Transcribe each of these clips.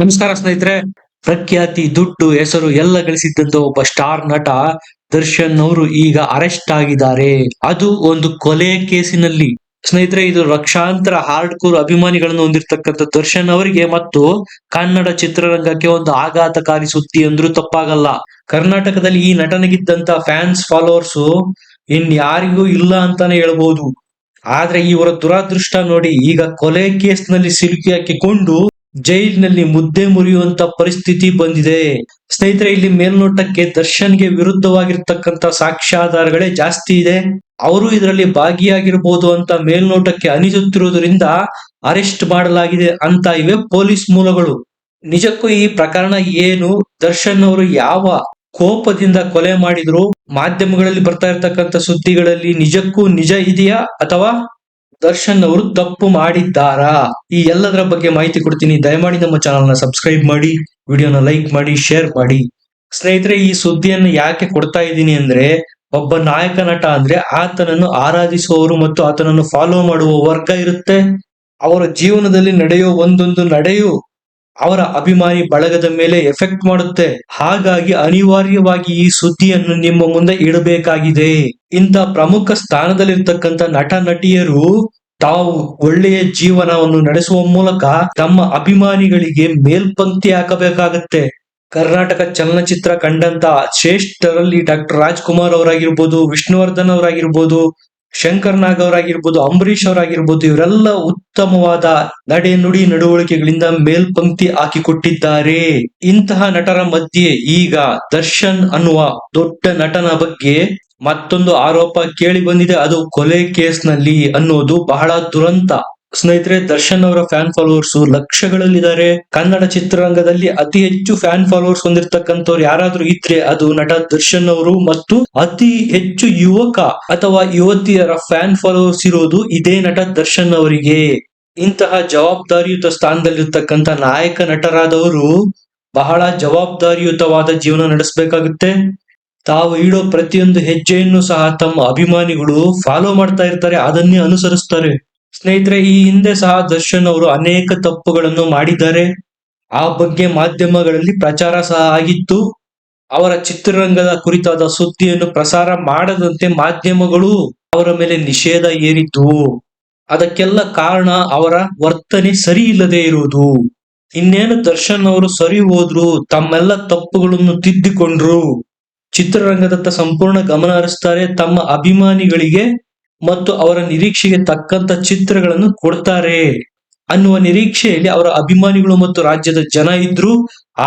ನಮಸ್ಕಾರ ಸ್ನೇಹಿತರೆ. ಪ್ರಖ್ಯಾತಿ, ದುಡ್ಡು, ಹೆಸರು ಎಲ್ಲ ಗಳಿಸಿದ್ದಂತ ಒಬ್ಬ ಸ್ಟಾರ್ ನಟ ದರ್ಶನ್ ಅವರು ಈಗ ಅರೆಸ್ಟ್ ಆಗಿದ್ದಾರೆ. ಅದು ಒಂದು ಕೊಲೆ ಕೇಸಿನಲ್ಲಿ. ಸ್ನೇಹಿತರೆ, ಇದು ಲಕ್ಷಾಂತರ ಹಾರ್ಡ್ ಕೋರ್ ಅಭಿಮಾನಿಗಳನ್ನು ಹೊಂದಿರತಕ್ಕಂಥ ದರ್ಶನ್ ಅವರಿಗೆ ಮತ್ತು ಕನ್ನಡ ಚಿತ್ರರಂಗಕ್ಕೆ ಒಂದು ಆಘಾತಕಾರಿ ಸುದ್ದಿ ಅಂದ್ರೂ ತಪ್ಪಾಗಲ್ಲ. ಕರ್ನಾಟಕದಲ್ಲಿ ಈ ನಟನಿಗಿದ್ದಂತ ಫ್ಯಾನ್ಸ್ ಫಾಲೋವರ್ಸ್ ಇನ್ಯಾರಿಗೂ ಇಲ್ಲ ಅಂತಾನೆ ಹೇಳ್ಬೋದು. ಆದ್ರೆ ಇವರ ದುರಾದೃಷ್ಟ ನೋಡಿ, ಈಗ ಕೊಲೆ ಕೇಸ್ನಲ್ಲಿ ಸಿಲುಕಿ ಹಾಕಿಕೊಂಡು ಜೈಲಿನಲ್ಲಿ ಮುದ್ದೆ ಮುರಿಯುವಂತ ಪರಿಸ್ಥಿತಿ ಬಂದಿದೆ. ಸ್ನೇಹಿತರೆ, ಇಲ್ಲಿ ಮೇಲ್ನೋಟಕ್ಕೆ ದರ್ಶನ್ಗೆ ವಿರುದ್ಧವಾಗಿರ್ತಕ್ಕಂತ ಸಾಕ್ಷ್ಯಾಧಾರಗಳೇ ಜಾಸ್ತಿ ಇದೆ. ಅವರು ಇದರಲ್ಲಿ ಭಾಗಿಯಾಗಿರ್ಬೋದು ಅಂತ ಮೇಲ್ನೋಟಕ್ಕೆ ಅನಿಸುತ್ತಿರುವುದರಿಂದ ಅರೆಸ್ಟ್ ಮಾಡಲಾಗಿದೆ ಅಂತ ಇವೆ ಪೊಲೀಸ್ ಮೂಲಗಳು. ನಿಜಕ್ಕೂ ಈ ಪ್ರಕರಣ ಏನು, ದರ್ಶನ್ ಅವರು ಯಾವ ಕೋಪದಿಂದ ಕೊಲೆ ಮಾಡಿದ್ರು, ಮಾಧ್ಯಮಗಳಲ್ಲಿ ಬರ್ತಾ ಇರ್ತಕ್ಕಂಥ ಸುದ್ದಿಗಳಲ್ಲಿ ನಿಜಕ್ಕೂ ನಿಜ ಇದೆಯಾ ಅಥವಾ ದರ್ಶನ್ ಅವರು ತಪ್ಪು ಮಾಡಿದ್ದಾರಾ? ಈ ಎಲ್ಲದರ ಬಗ್ಗೆ ಮಾಹಿತಿ ಕೊಡ್ತೀನಿ. ದಯಮಾಡಿ ನಮ್ಮ ಚಾನಲ್ ನ ಸಬ್ಸ್ಕ್ರೈಬ್ ಮಾಡಿ, ವಿಡಿಯೋನ ಲೈಕ್ ಮಾಡಿ, ಶೇರ್ ಮಾಡಿ. ಸ್ನೇಹಿತರೆ, ಈ ಸುದ್ದಿಯನ್ನು ಯಾಕೆ ಕೊಡ್ತಾ ಇದ್ದೀನಿ ಅಂದ್ರೆ, ಒಬ್ಬ ನಾಯಕ ನಟ ಅಂದ್ರೆ ಆತನನ್ನು ಆರಾಧಿಸುವವರು ಮತ್ತು ಆತನನ್ನು ಫಾಲೋ ಮಾಡುವ ವರ್ಗ ಇರುತ್ತೆ. ಅವರ ಜೀವನದಲ್ಲಿ ನಡೆಯೋ ಒಂದೊಂದು ನಡೆಯು ಅವರ ಅಭಿಮಾನಿ ಬಳಗದ ಮೇಲೆ ಎಫೆಕ್ಟ್ ಮಾಡುತ್ತೆ. ಹಾಗಾಗಿ ಅನಿವಾರ್ಯವಾಗಿ ಈ ಸುದ್ದಿಯನ್ನು ನಿಮ್ಮ ಮುಂದೆ ಇಡಬೇಕಾಗಿದೆ. ಇಂಥ ಪ್ರಮುಖ ಸ್ಥಾನದಲ್ಲಿರ್ತಕ್ಕಂಥ ನಟ ನಟಿಯರು ತಾವು ಒಳ್ಳೆಯ ಜೀವನವನ್ನು ನಡೆಸುವ ಮೂಲಕ ತಮ್ಮ ಅಭಿಮಾನಿಗಳಿಗೆ ಮೇಲ್ಪಂಕ್ತಿ ಹಾಕಬೇಕಾಗತ್ತೆ. ಕರ್ನಾಟಕ ಚಲನಚಿತ್ರ ಕಂಡಂತ ಶ್ರೇಷ್ಠರಲ್ಲಿ ಡಾಕ್ಟರ್ ರಾಜ್ಕುಮಾರ್ ಅವರಾಗಿರ್ಬೋದು, ವಿಷ್ಣುವರ್ಧನ್ ಅವರಾಗಿರ್ಬೋದು, ಶಂಕರ್ ನಾಗ್ ಅವರಾಗಿರ್ಬೋದು, ಅಂಬರೀಷ್ ಅವರಾಗಿರ್ಬೋದು, ಇವರೆಲ್ಲ ಉತ್ತಮವಾದ ನಡೆ ನುಡಿ ನಡವಳಿಕೆಗಳಿಂದ ಮೇಲ್ಪಂಕ್ತಿ ಹಾಕಿಕೊಟ್ಟಿದ್ದಾರೆ. ಇಂತಹ ನಟರ ಮಧ್ಯೆ ಈಗ ದರ್ಶನ್ ಅನ್ನುವ ದೊಡ್ಡ ನಟನ ಬಗ್ಗೆ ಮತ್ತೊಂದು ಆರೋಪ ಕೇಳಿ ಬಂದಿದೆ. ಅದು ಕೊಲೆ ಕೇಸ್ನಲ್ಲಿ ಅನ್ನೋದು ಬಹಳ ದುರಂತ. ಸ್ನೇಹಿತರೆ, ದರ್ಶನ್ ಅವರ ಫ್ಯಾನ್ ಫಾಲೋವರ್ಸ್ ಲಕ್ಷಗಳಲ್ಲಿದ್ದಾರೆ. ಕನ್ನಡ ಚಿತ್ರರಂಗದಲ್ಲಿ ಅತಿ ಹೆಚ್ಚು ಫ್ಯಾನ್ ಫಾಲೋವರ್ಸ್ ಹೊಂದಿರತಕ್ಕಂಥವ್ರು ಯಾರಾದ್ರೂ ಇದ್ರೆ ಅದು ನಟ ದರ್ಶನ್ ಅವರು, ಮತ್ತು ಅತಿ ಹೆಚ್ಚು ಯುವಕ ಅಥವಾ ಯುವತಿಯರ ಫ್ಯಾನ್ ಫಾಲೋವರ್ಸ್ ಇರೋದು ಇದೇ ನಟ ದರ್ಶನ್ ಅವರಿಗೆ. ಇಂತಹ ಜವಾಬ್ದಾರಿಯುತ ಸ್ಥಾನದಲ್ಲಿರ್ತಕ್ಕಂಥ ನಾಯಕ ನಟರಾದವರು ಬಹಳ ಜವಾಬ್ದಾರಿಯುತವಾದ ಜೀವನ ನಡೆಸಬೇಕಾಗುತ್ತೆ. ತಾವು ಇಡೋ ಪ್ರತಿಯೊಂದು ಹೆಜ್ಜೆಯನ್ನು ಸಹ ತಮ್ಮ ಅಭಿಮಾನಿಗಳು ಫಾಲೋ ಮಾಡ್ತಾ ಇರ್ತಾರೆ, ಅದನ್ನೇ ಅನುಸರಿಸ್ತಾರೆ. ಸ್ನೇಹಿತರೆ, ಈ ಹಿಂದೆ ಸಹ ದರ್ಶನ್ ಅವರು ಅನೇಕ ತಪ್ಪುಗಳನ್ನು ಮಾಡಿದ್ದಾರೆ. ಆ ಬಗ್ಗೆ ಮಾಧ್ಯಮಗಳಲ್ಲಿ ಪ್ರಚಾರ ಸಹ ಆಗಿತ್ತು. ಅವರ ಚಿತ್ರರಂಗದ ಕುರಿತಾದ ಸುದ್ದಿಯನ್ನು ಪ್ರಸಾರ ಮಾಡದಂತೆ ಮಾಧ್ಯಮಗಳು ಅವರ ಮೇಲೆ ನಿಷೇಧ ಹೇರಿದ್ವು. ಅದಕ್ಕೆಲ್ಲ ಕಾರಣ ಅವರ ವರ್ತನೆ ಸರಿ ಇಲ್ಲದೆ ಇರುವುದು. ಇನ್ನೇನು ದರ್ಶನ್ ಅವರು ಸರಿ ಹೋದ್ರು, ತಮ್ಮೆಲ್ಲ ತಪ್ಪುಗಳನ್ನು ತಿದ್ದಿಕೊಂಡ್ರು, ಚಿತ್ರರಂಗದತ್ತ ಸಂಪೂರ್ಣ ಗಮನ ಹರಿಸ್ತಾರೆ, ತಮ್ಮ ಅಭಿಮಾನಿಗಳಿಗೆ ಮತ್ತು ಅವರ ನಿರೀಕ್ಷೆಗೆ ತಕ್ಕಂತ ಚಿತ್ರಗಳನ್ನು ಕೊಡ್ತಾರೆ ಅನ್ನುವ ನಿರೀಕ್ಷೆಯಲ್ಲಿ ಅವರ ಅಭಿಮಾನಿಗಳು ಮತ್ತು ರಾಜ್ಯದ ಜನ ಇದ್ರು.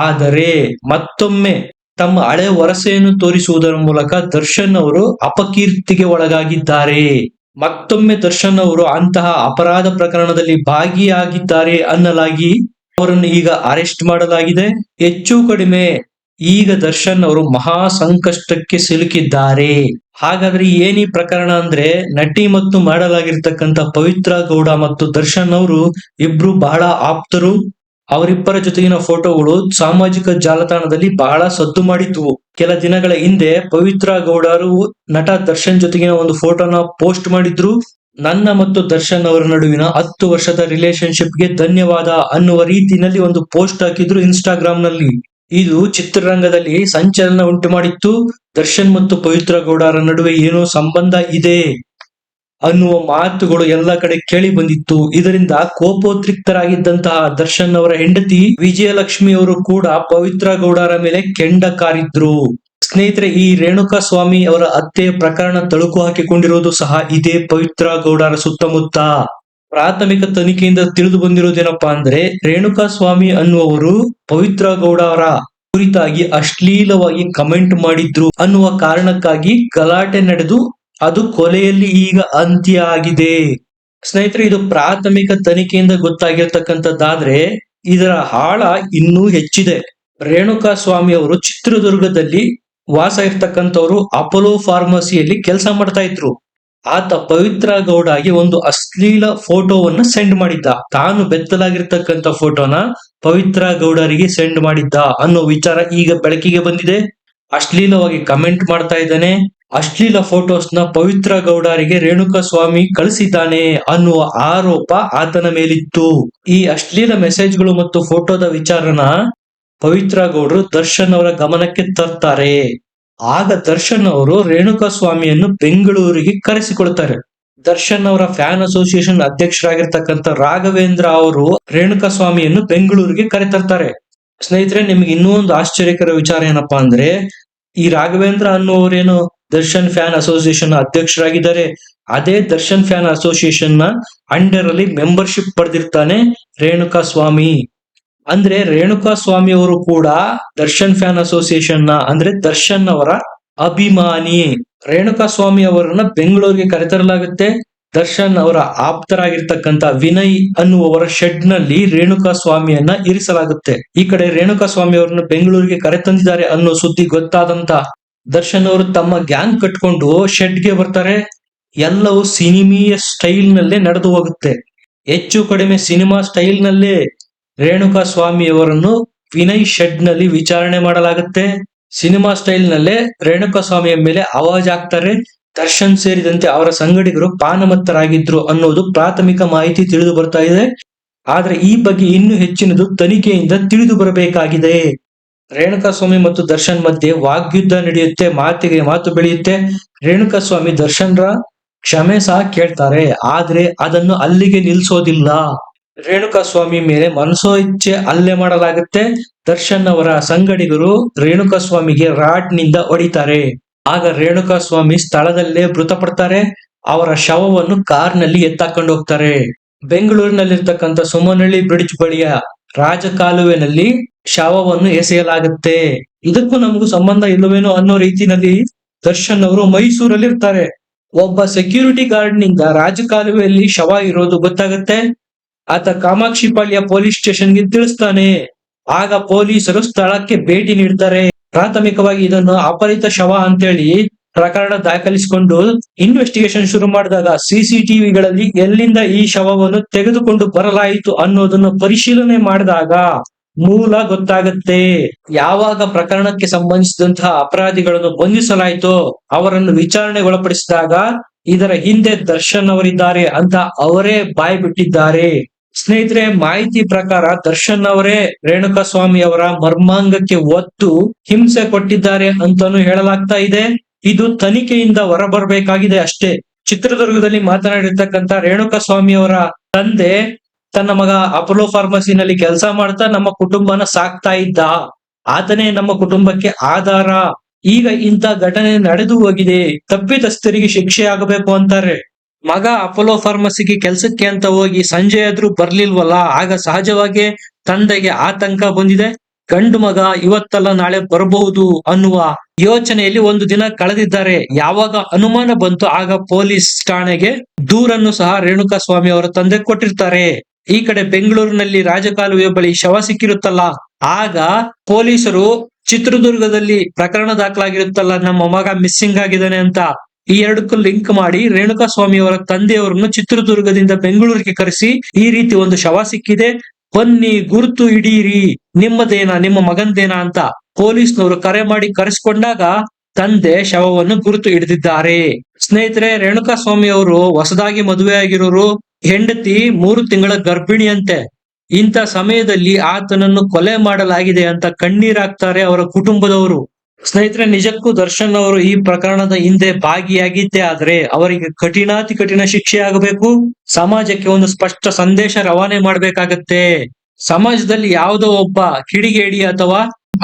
ಆದರೆ ಮತ್ತೊಮ್ಮೆ ತಮ್ಮ ಹಳೆ ವರಸೆಯನ್ನು ತೋರಿಸುವುದರ ಮೂಲಕ ದರ್ಶನ್ ಅವರು ಅಪಕೀರ್ತಿಗೆ ಒಳಗಾಗಿದ್ದಾರೆ. ಮತ್ತೊಮ್ಮೆ ದರ್ಶನ್ ಅವರು ಅಂತಹ ಅಪರಾಧ ಪ್ರಕರಣದಲ್ಲಿ ಭಾಗಿಯಾಗಿದ್ದಾರೆ ಅನ್ನಲಾಗಿ ಅವರನ್ನು ಈಗ ಅರೆಸ್ಟ್ ಮಾಡಲಾಗಿದೆ. ಹೆಚ್ಚು ಕಡಿಮೆ ಈಗ ದರ್ಶನ್ ಅವರು ಮಹಾ ಸಂಕಷ್ಟಕ್ಕೆ ಸಿಲುಕಿದ್ದಾರೆ. ಹಾಗಾದ್ರೆ ಏನೀ ಪ್ರಕರಣ ಅಂದ್ರೆ, ನಟಿ ಮತ್ತು ಮಾಡಲಾಗಿರ್ತಕ್ಕಂಥ ಪವಿತ್ರ ಗೌಡ ಮತ್ತು ದರ್ಶನ್ ಅವರು ಇಬ್ರು ಬಹಳ ಆಪ್ತರು. ಅವರಿಬ್ಬರ ಜೊತೆಗಿನ ಫೋಟೋಗಳು ಸಾಮಾಜಿಕ ಜಾಲತಾಣದಲ್ಲಿ ಬಹಳ ಸದ್ದು ಮಾಡಿದ್ವು. ಕೆಲ ದಿನಗಳ ಹಿಂದೆ ಪವಿತ್ರ ಗೌಡರು ನಟ ದರ್ಶನ್ ಜೊತೆಗಿನ ಒಂದು ಫೋಟೋನ ಪೋಸ್ಟ್ ಮಾಡಿದ್ರು. ನನ್ನ ಮತ್ತು ದರ್ಶನ್ ಅವರ ನಡುವಿನ 10 ವರ್ಷದ ರಿಲೇಶನ್ಶಿಪ್ಗೆ ಧನ್ಯವಾದ ಅನ್ನುವ ರೀತಿಯಲ್ಲಿ ಒಂದು ಪೋಸ್ಟ್ ಹಾಕಿದ್ರು ಇನ್ಸ್ಟಾಗ್ರಾಮ್ ನಲ್ಲಿ. ಇದು ಚಿತ್ರರಂಗದಲ್ಲಿ ಸಂಚಲನ ಉಂಟು ಮಾಡಿತ್ತು. ದರ್ಶನ್ ಮತ್ತು ಪವಿತ್ರ ಗೌಡರ ನಡುವೆ ಏನೋ ಸಂಬಂಧ ಇದೆ ಅನ್ನುವ ಮಾತುಗಳು ಎಲ್ಲ ಕಡೆ ಕೇಳಿ ಬಂದಿತ್ತು. ಇದರಿಂದ ಕೋಪೋದ್ರಿಕ್ತರಾಗಿದ್ದಂತಹ ದರ್ಶನ್ ಅವರ ಹೆಂಡತಿ ವಿಜಯಲಕ್ಷ್ಮಿ ಅವರು ಕೂಡ ಪವಿತ್ರ ಗೌಡರ ಮೇಲೆ ಕೆಂಡ ಕಾರಿದ್ರು. ಸ್ನೇಹಿತರೆ, ಈ ರೇಣುಕಾ ಸ್ವಾಮಿ ಅವರ ಹತ್ಯೆ ಪ್ರಕರಣ ತಳುಕು ಹಾಕಿಕೊಂಡಿರುವುದು ಸಹ ಇದೇ ಪವಿತ್ರ ಗೌಡರ ಸುತ್ತಮುತ್ತ. ಪ್ರಾಥಮಿಕ ತನಿಖೆಯಿಂದ ತಿಳಿದು ಬಂದಿರೋದೇನಪ್ಪಾ ಅಂದ್ರೆ, ರೇಣುಕಾ ಸ್ವಾಮಿ ಅನ್ನುವರು ಪವಿತ್ರ ಗೌಡ ಅವರ ಕುರಿತಾಗಿ ಅಶ್ಲೀಲವಾಗಿ ಕಮೆಂಟ್ ಮಾಡಿದ್ರು ಅನ್ನುವ ಕಾರಣಕ್ಕಾಗಿ ಗಲಾಟೆ ನಡೆದು ಅದು ಕೊಲೆಯಲ್ಲಿ ಈಗ ಅಂತ್ಯ ಆಗಿದೆ. ಸ್ನೇಹಿತರೆ, ಇದು ಪ್ರಾಥಮಿಕ ತನಿಖೆಯಿಂದ ಗೊತ್ತಾಗಿರ್ತಕ್ಕಂಥದ್ದಾದ್ರೆ ಇದರ ಆಳ ಇನ್ನೂ ಹೆಚ್ಚಿದೆ. ರೇಣುಕಾ ಸ್ವಾಮಿ ಅವರು ಚಿತ್ರದುರ್ಗದಲ್ಲಿ ವಾಸ ಇರ್ತಕ್ಕಂಥವ್ರು ಅಪೋಲೋ ಫಾರ್ಮಸಿಯಲ್ಲಿ ಕೆಲಸ ಮಾಡ್ತಾ ಇದ್ರು. ಆತ ಪವಿತ್ರ ಗೌಡಗೆ ಒಂದು ಅಶ್ಲೀಲ ಫೋಟೋವನ್ನ ಸೆಂಡ್ ಮಾಡಿದ್ದ. ತಾನು ಬೆತ್ತಲಾಗಿರ್ತಕ್ಕಂಥ ಫೋಟೋನ ಪವಿತ್ರ ಗೌಡರಿಗೆ ಸೆಂಡ್ ಮಾಡಿದ್ದ ಅನ್ನೋ ವಿಚಾರ ಈಗ ಬೆಳಕಿಗೆ ಬಂದಿದೆ. ಅಶ್ಲೀಲವಾಗಿ ಕಮೆಂಟ್ ಮಾಡ್ತಾ ಇದ್ದಾನೆ. ಅಶ್ಲೀಲ ಫೋಟೋಸ್ನ ಪವಿತ್ರ ಗೌಡರಿಗೆ ರೇಣುಕಾ ಸ್ವಾಮಿ ಕಳಿಸಿದ್ದಾನೆ ಅನ್ನುವ ಆರೋಪ ಆತನ ಮೇಲಿತ್ತು. ಈ ಅಶ್ಲೀಲ ಮೆಸೇಜ್ಗಳು ಮತ್ತು ಫೋಟೋದ ವಿಚಾರನ ಪವಿತ್ರ ಗೌಡರು ದರ್ಶನ್ ಅವರ ಗಮನಕ್ಕೆ ತರ್ತಾರೆ. ಆಗ ದರ್ಶನ್ ಅವರು ರೇಣುಕಾ ಸ್ವಾಮಿಯನ್ನು ಬೆಂಗಳೂರಿಗೆ ಕರೆಸಿಕೊಳ್ತಾರೆ. ದರ್ಶನ್ ಅವರ ಫ್ಯಾನ್ ಅಸೋಸಿಯೇಷನ್ ಅಧ್ಯಕ್ಷರಾಗಿರ್ತಕ್ಕಂಥ ರಾಘವೇಂದ್ರ ಅವರು ರೇಣುಕಾ ಸ್ವಾಮಿಯನ್ನು ಬೆಂಗಳೂರಿಗೆ ಕರೆತರ್ತಾರೆ. ಸ್ನೇಹಿತರೆ, ನಿಮ್ಗೆ ಇನ್ನೂ ಒಂದು ಆಶ್ಚರ್ಯಕರ ವಿಚಾರ ಏನಪ್ಪಾ ಅಂದ್ರೆ, ಈ ರಾಘವೇಂದ್ರ ಅನ್ನುವರೇನು ದರ್ಶನ್ ಫ್ಯಾನ್ ಅಸೋಸಿಯೇಷನ್ ಅಧ್ಯಕ್ಷರಾಗಿದ್ದಾರೆ, ಅದೇ ದರ್ಶನ್ ಫ್ಯಾನ್ ಅಸೋಸಿಯೇಷನ್ ನ ಅಂಡರ್ ಅಲ್ಲಿ ಮೆಂಬರ್ಶಿಪ್ ಪಡೆದಿರ್ತಾನೆ ರೇಣುಕಾ ಸ್ವಾಮಿ. ಅಂದ್ರೆ ರೇಣುಕಾ ಸ್ವಾಮಿ ಅವರು ಕೂಡ ದರ್ಶನ್ ಫ್ಯಾನ್ ಅಸೋಸಿಯೇಷನ್ ನ ಅಂದ್ರೆ ದರ್ಶನ್ ಅವರ ಅಭಿಮಾನಿ. ರೇಣುಕಾ ಸ್ವಾಮಿ ಅವರನ್ನ ಬೆಂಗಳೂರಿಗೆ ಕರೆತರಲಾಗುತ್ತೆ. ದರ್ಶನ್ ಅವರ ಆಪ್ತರಾಗಿರ್ತಕ್ಕಂಥ ವಿನಯ್ ಅನ್ನುವವರ ಶೆಡ್ ನಲ್ಲಿ ರೇಣುಕಾ ಸ್ವಾಮಿಯನ್ನ ಇರಿಸಲಾಗುತ್ತೆ. ಈ ಕಡೆ ರೇಣುಕಾ ಸ್ವಾಮಿ ಅವರನ್ನ ಬೆಂಗಳೂರಿಗೆ ಕರೆತಂದಿದ್ದಾರೆ ಅನ್ನೋ ಸುದ್ದಿ ಗೊತ್ತಾದಂತ ದರ್ಶನ್ ಅವರು ತಮ್ಮ ಗ್ಯಾಂಗ್ ಕಟ್ಕೊಂಡು ಶೆಡ್ಗೆ ಬರ್ತಾರೆ. ಎಲ್ಲವೂ ಸಿನಿಮೀಯ ಸ್ಟೈಲ್ ನಲ್ಲೇ ನಡೆದು ಹೋಗುತ್ತೆ. ಹೆಚ್ಚು ಕಡಿಮೆ ಸಿನಿಮಾ ಸ್ಟೈಲ್ ನಲ್ಲೇ ರೇಣುಕಾ ಸ್ವಾಮಿ ಅವರನ್ನು ವಿನಯ್ ಶೆಡ್ ನಲ್ಲಿ ವಿಚಾರಣೆ ಮಾಡಲಾಗುತ್ತೆ. ಸಿನಿಮಾ ಸ್ಟೈಲ್ ನಲ್ಲೇ ರೇಣುಕಾ ಸ್ವಾಮಿಯ ಮೇಲೆ ಆವಾಜ್ ಹಾಕ್ತಾರೆ. ದರ್ಶನ್ ಸೇರಿದಂತೆ ಅವರ ಸಂಗಡಿಗರು ಪಾನಮತ್ತರಾಗಿದ್ರು ಅನ್ನೋದು ಪ್ರಾಥಮಿಕ ಮಾಹಿತಿ ತಿಳಿದು ಬರ್ತಾ ಇದೆ. ಆದ್ರೆ ಈ ಬಗ್ಗೆ ಇನ್ನೂ ಹೆಚ್ಚಿನದು ತನಿಖೆಯಿಂದ ತಿಳಿದು ಬರಬೇಕಾಗಿದೆ. ರೇಣುಕಾ ಸ್ವಾಮಿ ಮತ್ತು ದರ್ಶನ್ ಮಧ್ಯೆ ವಾಗ್ಯುದ್ಧ ನಡೆಯುತ್ತೆ, ಮಾತಿಗೆ ಮಾತು ಬೆಳೆಯುತ್ತೆ. ರೇಣುಕಾ ಸ್ವಾಮಿ ದರ್ಶನ್ರ ಕ್ಷಮೆ ಸಹ ಕೇಳ್ತಾರೆ, ಆದ್ರೆ ಅದನ್ನು ಅಲ್ಲಿಗೆ ನಿಲ್ಸೋದಿಲ್ಲ. ರೇಣುಕಾ ಸ್ವಾಮಿ ಮೇಲೆ ಮನಸೋ ಇಚ್ಛೆ ಹಲ್ಲೆ ಮಾಡಲಾಗುತ್ತೆ. ದರ್ಶನ್ ಅವರ ಸಂಗಡಿಗರು ರೇಣುಕಾ ಸ್ವಾಮಿಗೆ ರಾಡ್ ನಿಂದ ಹೊಡಿತಾರೆ. ಆಗ ರೇಣುಕಾ ಸ್ವಾಮಿ ಸ್ಥಳದಲ್ಲೇ ಮೃತಪಡ್ತಾರೆ. ಅವರ ಶವವನ್ನು ಕಾರ್ನಲ್ಲಿ ಎತ್ತಾಕೊಂಡು ಹೋಗ್ತಾರೆ. ಬೆಂಗಳೂರಿನಲ್ಲಿರ್ತಕ್ಕಂಥ ಸುಮನಹಳ್ಳಿ ಬ್ರಿಡ್ಜ್ ಬಳಿಯ ರಾಜಕಾಲುವೆನಲ್ಲಿ ಶವವನ್ನು ಎಸೆಯಲಾಗುತ್ತೆ. ಇದಕ್ಕೂ ನಮಗೂ ಸಂಬಂಧ ಇಲ್ಲವೇನೋ ಅನ್ನೋ ರೀತಿಯಲ್ಲಿ ದರ್ಶನ್ ಅವರು ಮೈಸೂರಲ್ಲಿ ಇರ್ತಾರೆ. ಒಬ್ಬ ಸೆಕ್ಯೂರಿಟಿ ಗಾರ್ಡ್ ನಿಂದ ರಾಜಕಾಲುವೆಯಲ್ಲಿ ಶವ ಇರೋದು ಗೊತ್ತಾಗುತ್ತೆ. ಆತ ಕಾಮಾಕ್ಷಿಪಾಳ್ಯ ಪೊಲೀಸ್ ಸ್ಟೇಷನ್ಗೆ ತಿಳಿಸ್ತಾನೆ. ಆಗ ಪೊಲೀಸರು ಸ್ಥಳಕ್ಕೆ ಭೇಟಿ ನೀಡ್ತಾರೆ. ಪ್ರಾಥಮಿಕವಾಗಿ ಇದನ್ನು ಅಪಹೃತ ಶವ ಅಂತೇಳಿ ಪ್ರಕರಣ ದಾಖಲಿಸಿಕೊಂಡು ಇನ್ವೆಸ್ಟಿಗೇಷನ್ ಶುರು ಮಾಡಿದಾಗ ಸಿಸಿಟಿವಿಗಳಲ್ಲಿ ಎಲ್ಲಿಂದ ಈ ಶವವನ್ನು ತೆಗೆದುಕೊಂಡು ಬರಲಾಯಿತು ಅನ್ನೋದನ್ನು ಪರಿಶೀಲನೆ ಮಾಡಿದಾಗ ಮೂಲ ಗೊತ್ತಾಗುತ್ತೆ. ಯಾವಾಗ ಪ್ರಕರಣಕ್ಕೆ ಸಂಬಂಧಿಸಿದಂತಹ ಅಪರಾಧಿಗಳನ್ನು ಬಂಧಿಸಲಾಯಿತೋ ಅವರನ್ನು ವಿಚಾರಣೆಗೊಳಪಡಿಸಿದಾಗ ಇದರ ಹಿಂದೆ ದರ್ಶನ್ ಅವರಿದ್ದಾರೆ ಅಂತ ಅವರೇ ಬಾಯ್ ಬಿಟ್ಟಿದ್ದಾರೆ. ಸ್ನೇಹಿತರೆ, ಮಾಹಿತಿ ಪ್ರಕಾರ ದರ್ಶನ್ ಅವರೇ ರೇಣುಕಾ ಸ್ವಾಮಿ ಅವರ ಮರ್ಮಾಂಗಕ್ಕೆ ಒತ್ತು ಹಿಂಸೆ ಕೊಟ್ಟಿದ್ದಾರೆ ಅಂತಾನು ಹೇಳಲಾಗ್ತಾ ಇದೆ. ಇದು ತನಿಖೆಯಿಂದ ಹೊರಬರಬೇಕಾಗಿದೆ ಅಷ್ಟೇ. ಚಿತ್ರದುರ್ಗದಲ್ಲಿ ಮಾತನಾಡಿರ್ತಕ್ಕಂಥ ರೇಣುಕಾ ಸ್ವಾಮಿ ಅವರ ತಂದೆ ತನ್ನ ಮಗ ಅಪೋಲೋ ಫಾರ್ಮಸಿನಲ್ಲಿ ಕೆಲಸ ಮಾಡ್ತಾ ನಮ್ಮ ಕುಟುಂಬನ ಸಾಕ್ತಾ ಇದ್ದ, ಆತನೇ ನಮ್ಮ ಕುಟುಂಬಕ್ಕೆ ಆಧಾರ. ಈಗ ಇಂಥ ಘಟನೆ ನಡೆದು ಹೋಗಿದೆ, ತಪ್ಪಿತಸ್ಥರಿಗೆ ಶಿಕ್ಷೆ ಆಗಬೇಕು ಅಂತಾರೆ. ಮಗ ಅಪೋಲೋ ಫಾರ್ಮಸಿಗೆ ಕೆಲ್ಸಕ್ಕೆ ಅಂತ ಹೋಗಿ ಸಂಜೆ ಆದ್ರೂ ಬರ್ಲಿಲ್ವಲ್ಲ, ಆಗ ಸಹಜವಾಗಿ ತಂದೆಗೆ ಆತಂಕ ಬಂದಿದೆ. ಗಂಡು ಮಗ ಇವತ್ತಲ್ಲ ನಾಳೆ ಬರಬಹುದು ಅನ್ನುವ ಯೋಚನೆಯಲ್ಲಿ ಒಂದು ದಿನ ಕಳೆದಿದ್ದಾರೆ. ಯಾವಾಗ ಅನುಮಾನ ಬಂತು ಆಗ ಪೊಲೀಸ್ ಠಾಣೆಗೆ ದೂರನ್ನು ಸಹ ರೇಣುಕಾ ಸ್ವಾಮಿ ಅವರ ತಂದೆ ಕೊಟ್ಟಿರ್ತಾರೆ. ಈ ಕಡೆ ಬೆಂಗಳೂರಿನಲ್ಲಿ ರಾಜಕಾಲುವೆ ಬಳಿ ಶವ ಸಿಕ್ಕಿರುತ್ತಲ್ಲ, ಆಗ ಪೊಲೀಸರು ಚಿತ್ರದುರ್ಗದಲ್ಲಿ ಪ್ರಕರಣ ದಾಖಲಾಗಿರುತ್ತಲ್ಲ, ನಮ್ಮ ಮಗ ಮಿಸ್ಸಿಂಗ್ ಆಗಿದ್ದಾನೆ ಅಂತ, ಈ ಎರಡಕ್ಕೂ ಲಿಂಕ್ ಮಾಡಿ ರೇಣುಕಾ ಸ್ವಾಮಿ ಅವರ ತಂದೆಯವರನ್ನು ಚಿತ್ರದುರ್ಗದಿಂದ ಬೆಂಗಳೂರಿಗೆ ಕರೆಸಿ ಈ ರೀತಿ ಒಂದು ಶವ ಸಿಕ್ಕಿದೆ, ಬನ್ನಿ ಗುರುತು ಹಿಡೀರಿ, ನಿಮ್ಮದೇನಾ ನಿಮ್ಮ ಮಗಂದೇನಾ ಅಂತ ಪೊಲೀಸ್ನವರು ಕರೆ ಮಾಡಿ ಕರೆಸ್ಕೊಂಡಾಗ ತಂದೆ ಶವವನ್ನು ಗುರುತು ಹಿಡಿದಿದ್ದಾರೆ. ಸ್ನೇಹಿತರೆ, ರೇಣುಕಾ ಸ್ವಾಮಿ ಅವರು ಹೊಸದಾಗಿ ಮದುವೆ ಆಗಿರೋರು, ಹೆಂಡತಿ 3 ತಿಂಗಳ ಗರ್ಭಿಣಿಯಂತೆ. ಇಂಥ ಸಮಯದಲ್ಲಿ ಆತನನ್ನು ಕೊಲೆ ಮಾಡಲಾಗಿದೆ ಅಂತ ಕಣ್ಣೀರಾಗ್ತಾರೆ ಅವರ ಕುಟುಂಬದವರು. ಸ್ನೇಹಿತರೆ, ನಿಜಕ್ಕೂ ದರ್ಶನ್ ಅವರು ಈ ಪ್ರಕರಣದ ಹಿಂದೆ ಭಾಗಿಯಾಗಿದ್ದೇ ಆದ್ರೆ ಅವರಿಗೆ ಕಠಿಣಾತಿ ಕಠಿಣ ಶಿಕ್ಷೆ ಆಗಬೇಕು. ಸಮಾಜಕ್ಕೆ ಒಂದು ಸ್ಪಷ್ಟ ಸಂದೇಶ ರವಾನೆ ಮಾಡ್ಬೇಕಾಗತ್ತೆ. ಸಮಾಜದಲ್ಲಿ ಯಾವುದೋ ಒಬ್ಬ ಕಿಡಿಗೇಡಿ ಅಥವಾ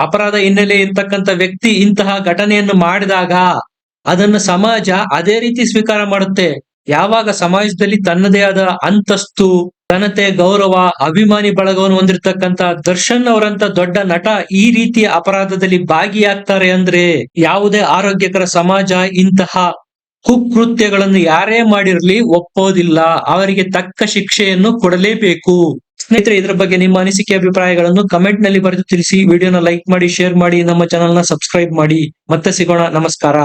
ಅಪರಾಧ ಹಿನ್ನೆಲೆ ಇರ್ತಕ್ಕಂಥ ವ್ಯಕ್ತಿ ಇಂತಹ ಘಟನೆಯನ್ನು ಮಾಡಿದಾಗ ಅದನ್ನು ಸಮಾಜ ಅದೇ ರೀತಿ ಸ್ವೀಕಾರ ಮಾಡುತ್ತೆ. ಯಾವಾಗ ಸಮಾಜದಲ್ಲಿ ತನ್ನದೇ ಆದ ಅಂತಸ್ತು, ಘನತೆ, ಗೌರವ, ಅಭಿಮಾನಿ ಬಳಗವನ್ನು ಹೊಂದಿರತಕ್ಕಂತ ದರ್ಶನ್ ಅವರಂತ ದೊಡ್ಡ ನಟ ಈ ರೀತಿಯ ಅಪರಾಧದಲ್ಲಿ ಭಾಗಿಯಾಗ್ತಾರೆ ಅಂದ್ರೆ ಯಾವುದೇ ಆರೋಗ್ಯಕರ ಸಮಾಜ ಇಂತಹ ಕುಕೃತ್ಯಗಳನ್ನು ಯಾರೇ ಮಾಡಿರ್ಲಿ ಒಪ್ಪೋದಿಲ್ಲ. ಅವರಿಗೆ ತಕ್ಕ ಶಿಕ್ಷೆಯನ್ನು ಕೊಡಲೇಬೇಕು. ಸ್ನೇಹಿತರೆ, ಇದರ ಬಗ್ಗೆ ನಿಮ್ಮ ಅನಿಸಿಕೆ ಅಭಿಪ್ರಾಯಗಳನ್ನು ಕಮೆಂಟ್ ನಲ್ಲಿ ಬರೆದು ತಿಳಿಸಿ. ವಿಡಿಯೋನ ಲೈಕ್ ಮಾಡಿ, ಶೇರ್ ಮಾಡಿ, ನಮ್ಮ ಚಾನೆಲ್ ನ ಸಬ್ಸ್ಕ್ರೈಬ್ ಮಾಡಿ. ಮತ್ತೆ ಸಿಗೋಣ. ನಮಸ್ಕಾರ.